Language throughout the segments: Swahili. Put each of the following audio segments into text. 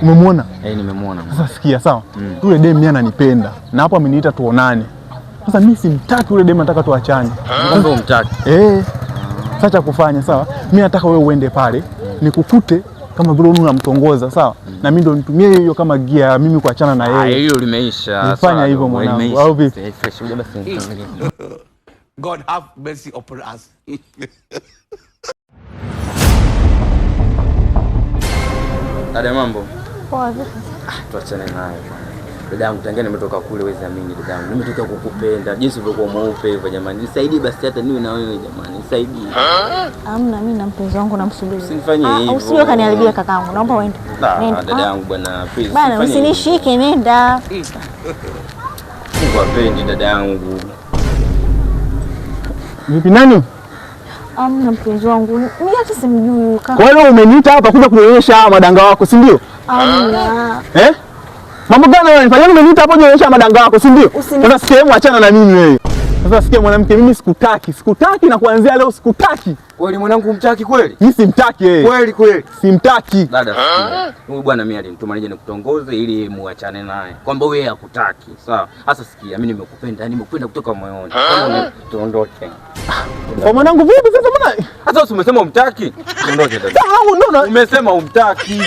Umemwona? Nimemwona. Sasa sikia sawa. Yule dem mimi ananipenda. Na hapo ameniita tuonane. Sasa mimi simtaki yule dem, nataka tuachane. Kumbe umtaki? Sasa cha kufanya sawa? Mimi nataka wewe uende pale, nikukute kama vile unamtongoza sawa? Na mimi ndo nitumie hiyo kama gia mimi kuachana na yeye. Hiyo limeisha. Nifanya hivyo mwanangu. Au vipi? God have mercy upon us. Dada mambo? Poa vipi? Tuachane naye. Dada yangu tangia nimetoka kule wewe amini dada yangu. Nimetoka kukupenda. Jinsi ulivyokuwa mweupe hivyo jamani. Nisaidie basi hata niwe na wewe jamani. Nisaidie. Hamna, mimi na mpenzi wangu namsubiri. Usinifanyie hivyo. Usije kaniharibia kakaangu. Naomba uende. Nenda. Dada yangu bwana please. Bana usinishike, nenda. Wapendi dada yangu. Vipi nani? Hamna mpenzi wangu. Mimi hata simjui kaka. Kwa hiyo umeniita hapa kuja kunionyesha madanga wako, si ndio? Hamna. Mambo gani unanifanyia? Umeniita hapa kuonyesha madanga wako, si ndio? Sasa sehemu achana na mimi wewe. Sasa sikia mwanamke, mimi sikutaki na kuanzia leo sikutaki. Kweli mwanangu umtaki kweli? Mimi simtaki wewe. Kweli. Simtaki. Dada, huyu bwana mimi alinituma nije nikutongoze ili muachane naye. Kwamba wewe hakutaki. Sawa. Sasa sikia, mimi nimekupenda kutoka moyoni. Tuondoke. Kwa mwanangu vipi sasa mbona? Sasa umesema umtaki? Tuondoke dada. Sasa umesema umtaki.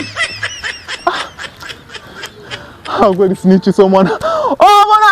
Kweli snitch so mwana. Mwana